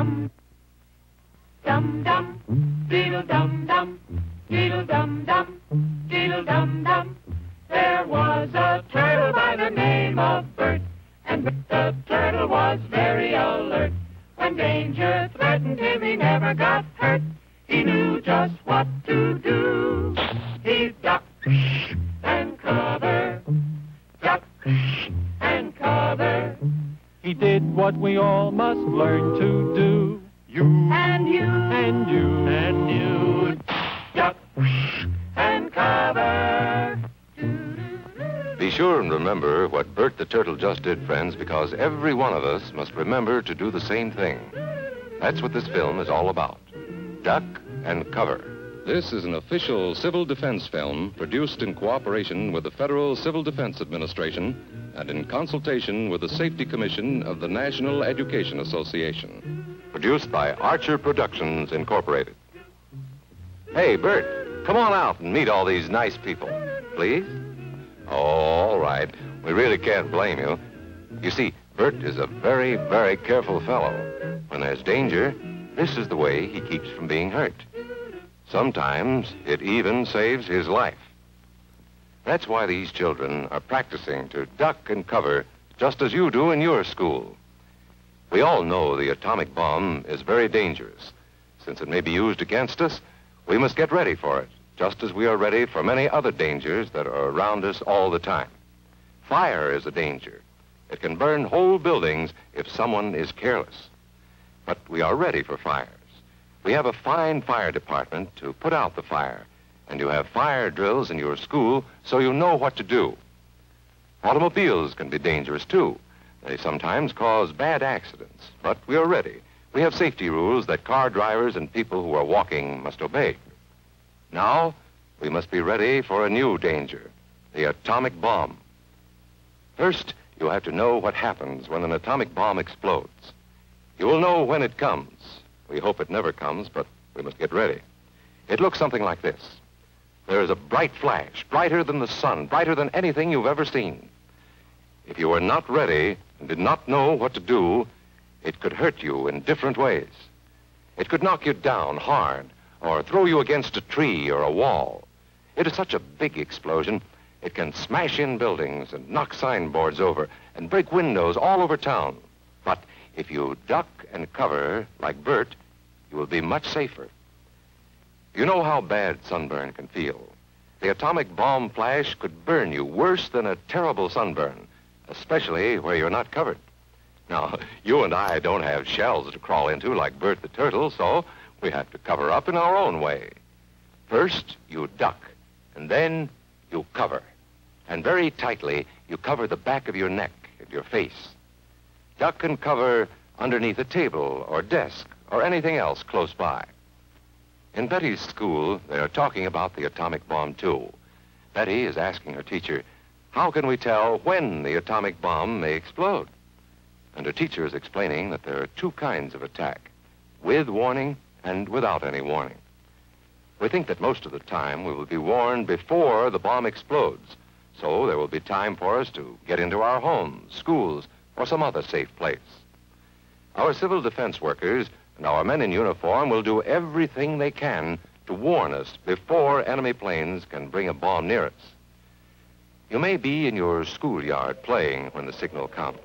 dum. Dum dum, diddle dum dum, diddle dum dum, diddle dum dum. There was a turtle by the name of Bert, and the turtle was very alert. When danger threatened him, he never got hurt. He knew just what to do. He ducked and cover, ducked and cover. He did what we all must learn to do. You and you And you and you, duck and cover. Be sure and remember what Bert the Turtle just did, friends, because every one of us must remember to do the same thing. That's what this film is all about. Duck and cover. This is an official civil defense film produced in cooperation with the Federal Civil Defense Administration and in consultation with the Safety Commission of the National Education Association. Produced by Archer Productions, Incorporated. Hey, Bert, come on out and meet all these nice people, please. Oh, all right. We really can't blame you. You see, Bert is a very, very careful fellow. When there's danger, this is the way he keeps from being hurt. Sometimes it even saves his life. That's why these children are practicing to duck and cover just as you do in your school. We all know the atomic bomb is very dangerous. Since it may be used against us, we must get ready for it, just as we are ready for many other dangers that are around us all the time. Fire is a danger. It can burn whole buildings if someone is careless. But we are ready for fires. We have a fine fire department to put out the fire, and you have fire drills in your school so you know what to do. Automobiles can be dangerous, too. They sometimes cause bad accidents, but we are ready. We have safety rules that car drivers and people who are walking must obey. Now, we must be ready for a new danger, the atomic bomb. First, you have to know what happens when an atomic bomb explodes. You will know when it comes. We hope it never comes, but we must get ready. It looks something like this. There is a bright flash, brighter than the sun, brighter than anything you've ever seen. If you are not ready and did not know what to do, it could hurt you in different ways. It could knock you down hard or throw you against a tree or a wall. It is such a big explosion, it can smash in buildings and knock signboards over and break windows all over town. But if you duck and cover like Bert, you will be much safer. You know how bad sunburn can feel. The atomic bomb flash could burn you worse than a terrible sunburn, especially where you're not covered. Now, you and I don't have shells to crawl into like Bert the Turtle, so we have to cover up in our own way. First, you duck, and then you cover. And very tightly, you cover the back of your neck and your face. Duck and cover underneath a table or desk or anything else close by. In Betty's school, they are talking about the atomic bomb, too. Betty is asking her teacher, how can we tell when the atomic bomb may explode? And her teacher is explaining that there are two kinds of attack, with warning and without any warning. We think that most of the time we will be warned before the bomb explodes, so there will be time for us to get into our homes, schools, or some other safe place. Our civil defense workers and our men in uniform will do everything they can to warn us before enemy planes can bring a bomb near us. You may be in your schoolyard playing when the signal comes.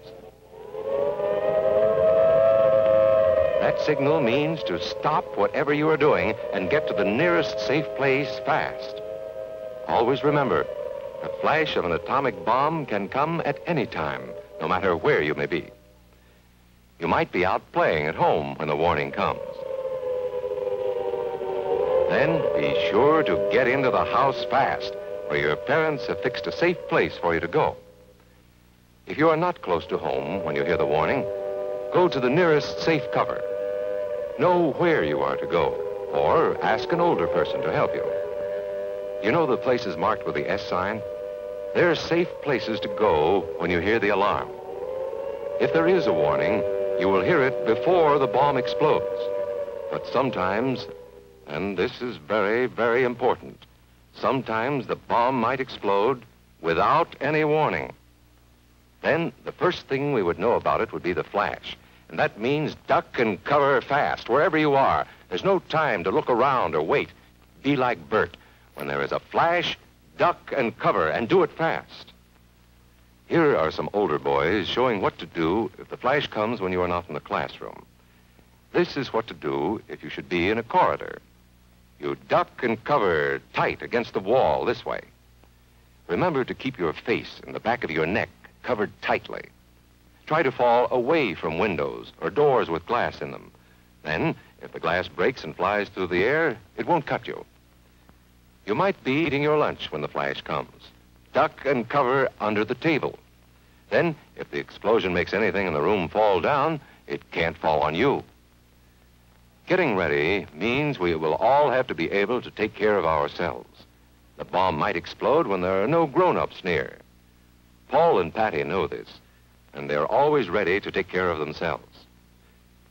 That signal means to stop whatever you are doing and get to the nearest safe place fast. Always remember, the flash of an atomic bomb can come at any time, no matter where you may be. You might be out playing at home when the warning comes. Then be sure to get into the house fast, where your parents have fixed a safe place for you to go. If you are not close to home when you hear the warning, go to the nearest safe cover. Know where you are to go, or ask an older person to help you. You know the places marked with the S sign? They're safe places to go when you hear the alarm. If there is a warning, you will hear it before the bomb explodes. But sometimes, and this is very, very important, sometimes the bomb might explode without any warning. Then the first thing we would know about it would be the flash. And that means duck and cover fast, wherever you are. There's no time to look around or wait. Be like Bert. When there is a flash, duck and cover, and do it fast. Here are some older boys showing what to do if the flash comes when you are not in the classroom. This is what to do if you should be in a corridor. You duck and cover tight against the wall this way. Remember to keep your face and the back of your neck covered tightly. Try to fall away from windows or doors with glass in them. Then, if the glass breaks and flies through the air, it won't cut you. You might be eating your lunch when the flash comes. Duck and cover under the table. Then, if the explosion makes anything in the room fall down, it can't fall on you. Getting ready means we will all have to be able to take care of ourselves. The bomb might explode when there are no grown-ups near. Paul and Patty know this, and they're always ready to take care of themselves.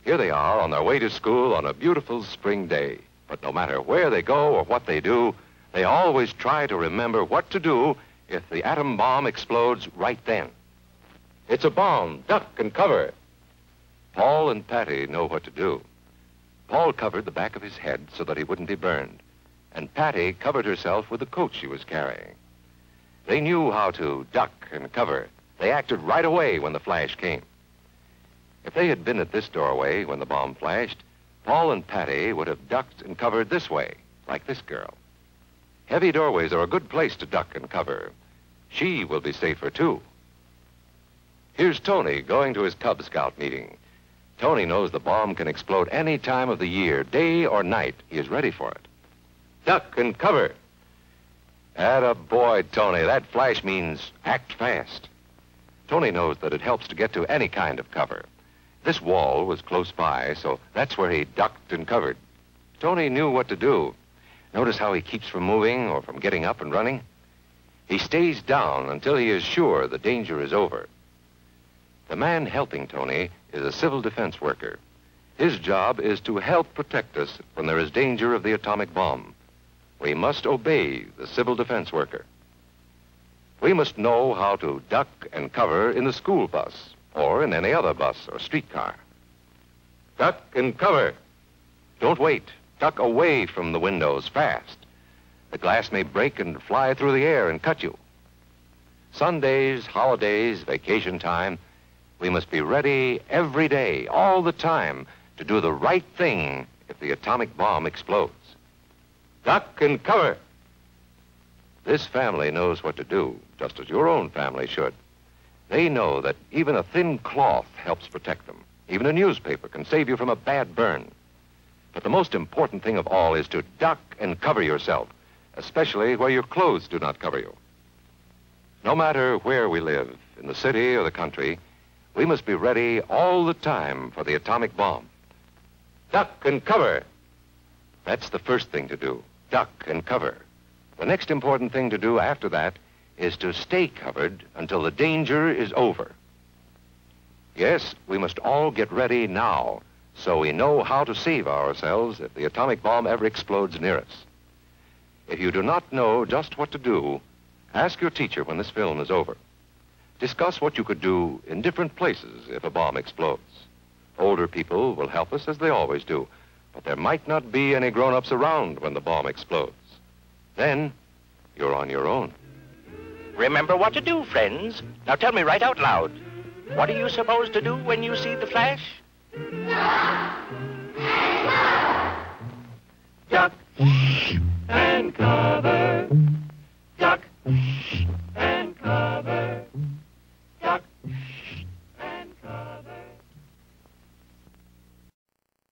Here they are on their way to school on a beautiful spring day. But no matter where they go or what they do, they always try to remember what to do if the atom bomb explodes right then. It's a bomb. Duck and cover. Paul and Patty know what to do. Paul covered the back of his head so that he wouldn't be burned, and Patty covered herself with the coat she was carrying. They knew how to duck and cover. They acted right away when the flash came. If they had been at this doorway when the bomb flashed, Paul and Patty would have ducked and covered this way, like this girl. Heavy doorways are a good place to duck and cover. She will be safer, too. Here's Tony going to his Cub Scout meeting. Tony knows the bomb can explode any time of the year, day or night. He is ready for it. Duck and cover. Attaboy, Tony. That flash means act fast. Tony knows that it helps to get to any kind of cover. This wall was close by, so that's where he ducked and covered. Tony knew what to do. Notice how he keeps from moving or from getting up and running? He stays down until he is sure the danger is over. The man helping Tony is a civil defense worker. His job is to help protect us when there is danger of the atomic bomb. We must obey the civil defense worker. We must know how to duck and cover in the school bus or in any other bus or streetcar. Duck and cover. Don't wait. Duck away from the windows fast. The glass may break and fly through the air and cut you. Sundays, holidays, vacation time, we must be ready every day, all the time, to do the right thing if the atomic bomb explodes. Duck and cover. This family knows what to do, just as your own family should. They know that even a thin cloth helps protect them. Even a newspaper can save you from a bad burn. But the most important thing of all is to duck and cover yourself, especially where your clothes do not cover you. No matter where we live, in the city or the country, we must be ready all the time for the atomic bomb. Duck and cover. That's the first thing to do, duck and cover. The next important thing to do after that is to stay covered until the danger is over. Yes, we must all get ready now so we know how to save ourselves if the atomic bomb ever explodes near us. If you do not know just what to do, ask your teacher when this film is over. Discuss what you could do in different places if a bomb explodes. Older people will help us as they always do, but there might not be any grown-ups around when the bomb explodes. Then, you're on your own. Remember what to do, friends. Now tell me right out loud. What are you supposed to do when you see the flash?